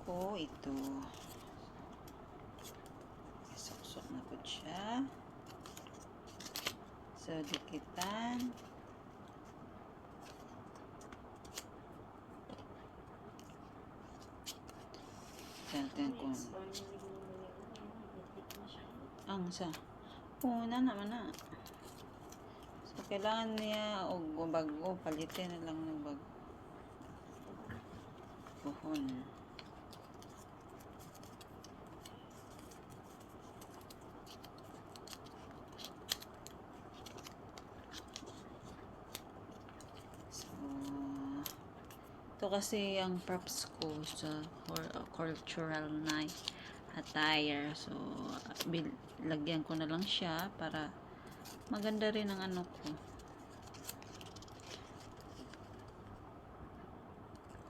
ko ito. Suksok na po siya. So, dikitan. Gantin ko. Ang sa. Una naman na. So, kailangan niya o bago, palitin na lang ng bago. Buhon. Ito kasi ang props ko sa cultural night attire. So, lagyan ko na lang siya para maganda rin ang ano ko.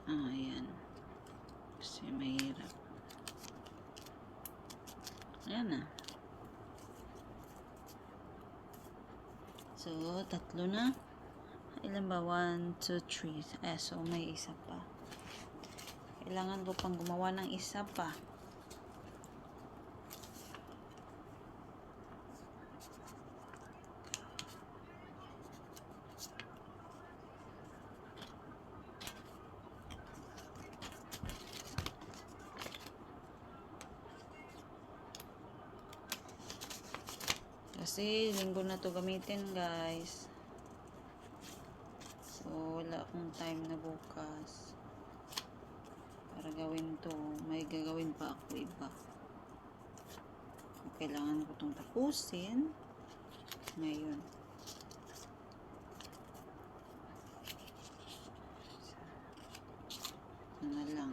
Ayan. Kasi mahirap. Ayan na. So, tatlo na. Ilan ba? 1, 2, 3. So may isa pa. Kailangan ko pang gumawa ng isa pa. Kasi linggo na to gamitin, guys. So, wala akong time na bukas para gawin to. May gagawin pa ako iba. Kailangan ko itong tapusin ngayon. Ito na lang.